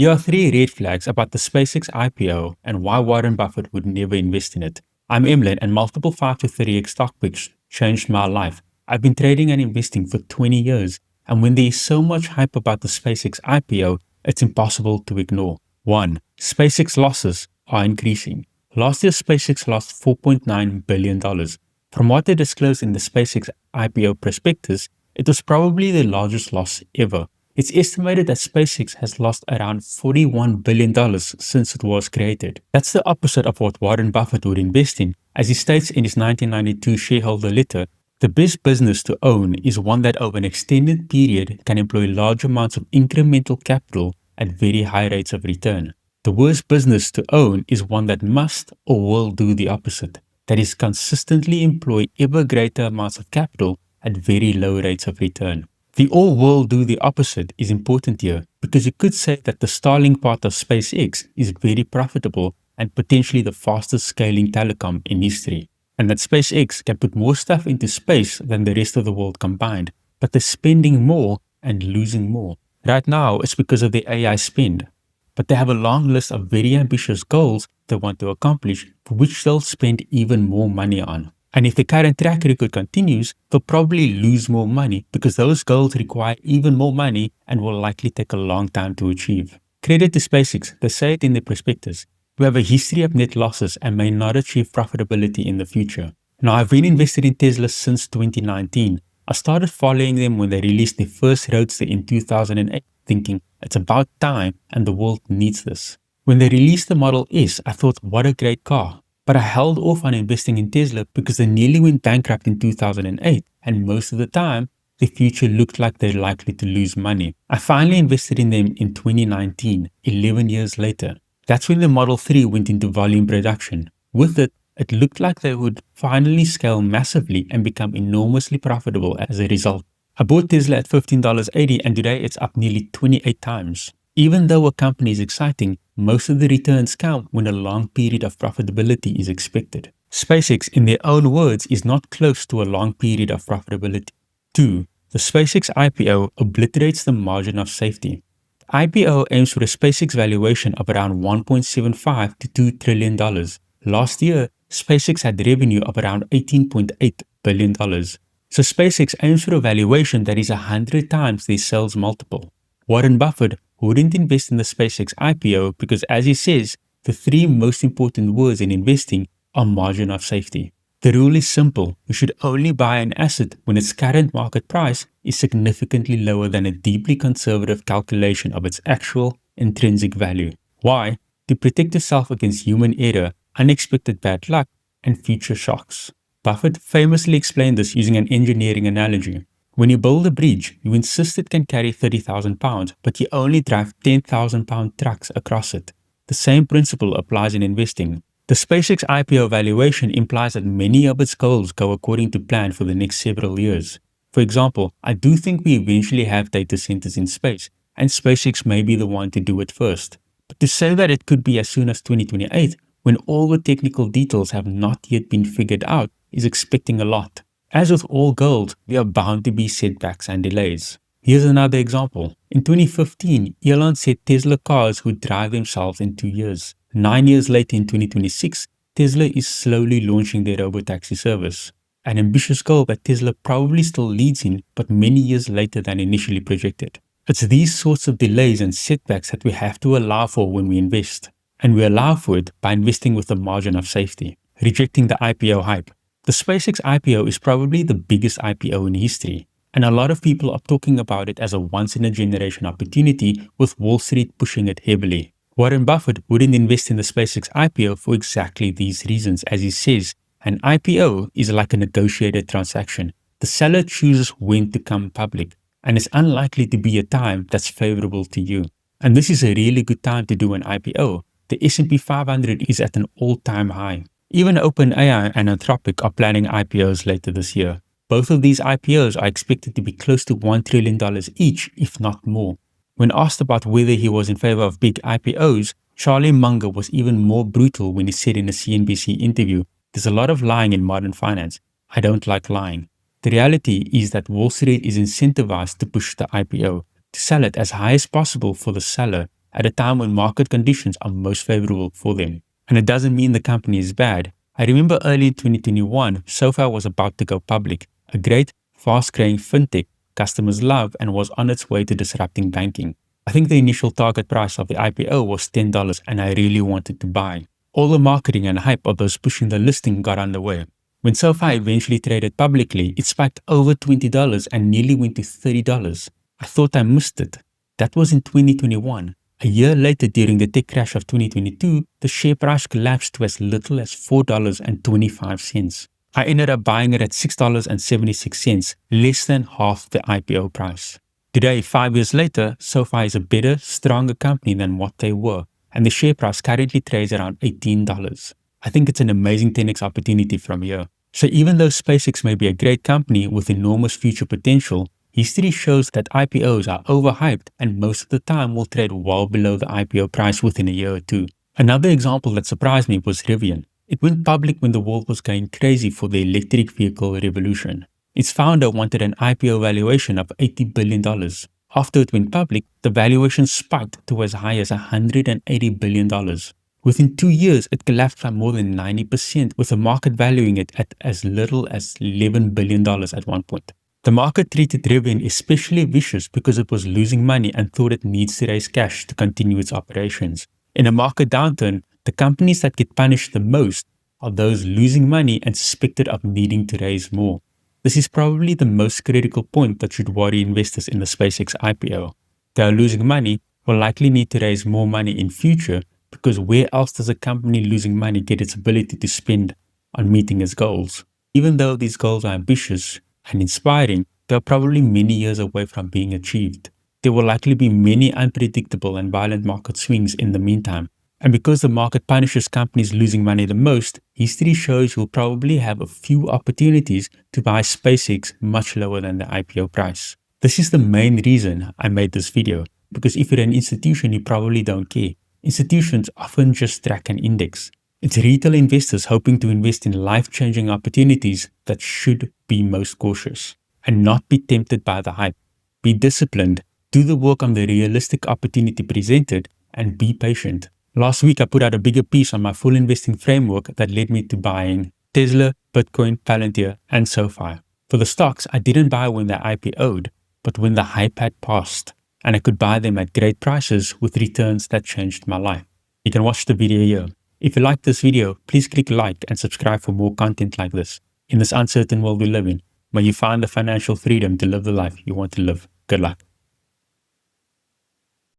Here are three red flags about the SpaceX IPO and why Warren Buffett would never invest in it. I'm Emlyn, and multiple 5 to 30x stock picks changed my life. I've been trading and investing for 20 years, and when there is so much hype about the SpaceX IPO, it's impossible to ignore. 1. SpaceX losses are increasing. Last year, SpaceX lost $4.9 billion. From what they disclosed in the SpaceX IPO prospectus, it was probably their largest loss ever. It's estimated that SpaceX has lost around $41 billion since it was created. That's the opposite of what Warren Buffett would invest in. As he states in his 1992 shareholder letter, the best business to own is one that over an extended period can employ large amounts of incremental capital at very high rates of return. The worst business to own is one that must or will do the opposite, that is consistently employ ever greater amounts of capital at very low rates of return. The all will do the opposite is important here because you could say that the Starlink part of SpaceX is very profitable and potentially the fastest scaling telecom in history, and that SpaceX can put more stuff into space than the rest of the world combined, but they're spending more and losing more. Right now, it's because of the AI spend, but they have a long list of very ambitious goals they want to accomplish for which they'll spend even more money on. And if the current track record continues, they'll probably lose more money because those goals require even more money and will likely take a long time to achieve. Credit to SpaceX, they say it in their prospectus. We have a history of net losses and may not achieve profitability in the future. Now, I've been invested in Tesla since 2019. I started following them when they released their first Roadster in 2008, thinking it's about time and the world needs this. When they released the Model S, I thought, what a great car. But I held off on investing in Tesla because they nearly went bankrupt in 2008, and most of the time, the future looked like they're likely to lose money. I finally invested in them in 2019, 11 years later. That's when the Model 3 went into volume production. With it, it looked like they would finally scale massively and become enormously profitable as a result. I bought Tesla at $15.80 and today it's up nearly 28 times. Even though a company is exciting, most of the returns come when a long period of profitability is expected. SpaceX, in their own words, is not close to a long period of profitability. 2. The SpaceX IPO obliterates the margin of safety. The IPO aims for a SpaceX valuation of around $1.75 to $2 trillion. Last year, SpaceX had revenue of around $18.8 billion. So SpaceX aims for a valuation that is 100 times their sales multiple. Warren Buffett wouldn't invest in the SpaceX IPO because, as he says, the three most important words in investing are margin of safety. The rule is simple. You should only buy an asset when its current market price is significantly lower than a deeply conservative calculation of its actual intrinsic value. Why? To protect yourself against human error, unexpected bad luck, and future shocks. Buffett famously explained this using an engineering analogy. When you build a bridge, you insist it can carry 30,000 pounds, but you only drive 10,000 pound trucks across it. The same principle applies in investing. The SpaceX IPO valuation implies that many of its goals go according to plan for the next several years. For example, I do think we eventually have data centers in space, and SpaceX may be the one to do it first. But to say that it could be as soon as 2028, when all the technical details have not yet been figured out, is expecting a lot. As with all goals, there are bound to be setbacks and delays. Here's another example. In 2015, Elon said Tesla cars would drive themselves in 2 years. 9 years later in 2026, Tesla is slowly launching their robotaxi service. An ambitious goal that Tesla probably still leads in, but many years later than initially projected. It's these sorts of delays and setbacks that we have to allow for when we invest. And we allow for it by investing with a margin of safety, rejecting the IPO hype. The SpaceX IPO is probably the biggest IPO in history, and a lot of people are talking about it as a once-in-a-generation opportunity, with Wall Street pushing it heavily. Warren Buffett wouldn't invest in the SpaceX IPO for exactly these reasons. As he says, an IPO is like a negotiated transaction. The seller chooses when to come public, and it's unlikely to be a time that's favorable to you. And this is a really good time to do an IPO. The S&P 500 is at an all-time high. Even OpenAI and Anthropic are planning IPOs later this year. Both of these IPOs are expected to be close to $1 trillion each, if not more. When asked about whether he was in favor of big IPOs, Charlie Munger was even more brutal when he said in a CNBC interview, "There's a lot of lying in modern finance. I don't like lying." The reality is that Wall Street is incentivized to push the IPO, to sell it as high as possible for the seller, at a time when market conditions are most favorable for them. And it doesn't mean the company is bad. I remember early in 2021, SoFi was about to go public, a great, fast-growing fintech customers love and was on its way to disrupting banking. I think the initial target price of the IPO was $10 and I really wanted to buy. All the marketing and hype of those pushing the listing got underway. When SoFi eventually traded publicly, it spiked over $20 and nearly went to $30. I thought I missed it. That was in 2021. A year later, during the tech crash of 2022, the share price collapsed to as little as $4.25. I ended up buying it at $6.76, less than half the IPO price. Today, 5 years later, SoFi is a better, stronger company than what they were, and the share price currently trades around $18. I think it's an amazing 10x opportunity from here. So even though SpaceX may be a great company with enormous future potential, history shows that IPOs are overhyped and most of the time will trade well below the IPO price within a year or two. Another example that surprised me was Rivian. It went public when the world was going crazy for the electric vehicle revolution. Its founder wanted an IPO valuation of $80 billion. After it went public, the valuation spiked to as high as $180 billion. Within 2 years, it collapsed by more than 90%, with the market valuing it at as little as $11 billion at one point. The market treated Rivian especially vicious because it was losing money and thought it needs to raise cash to continue its operations. In a market downturn, the companies that get punished the most are those losing money and suspected of needing to raise more. This is probably the most critical point that should worry investors in the SpaceX IPO. They are losing money, will likely need to raise more money in future, because where else does a company losing money get its ability to spend on meeting its goals? Even though these goals are ambitious and inspiring, they are probably many years away from being achieved. There will likely be many unpredictable and violent market swings in the meantime. And because the market punishes companies losing money the most, history shows you'll probably have a few opportunities to buy SpaceX much lower than the IPO price. This is the main reason I made this video, because if you're an institution, you probably don't care. Institutions often just track an index. It's retail investors hoping to invest in life-changing opportunities that should be most cautious and not be tempted by the hype. Be disciplined, do the work on the realistic opportunity presented, and be patient. Last week, I put out a bigger piece on my full investing framework that led me to buying Tesla, Bitcoin, Palantir, and SoFi. For the stocks, I didn't buy when they IPO'd, but when the hype had passed, and I could buy them at great prices with returns that changed my life. You can watch the video here. If you like this video, please click like and subscribe for more content like this. In this uncertain world we live in, may you find the financial freedom to live the life you want to live. Good luck.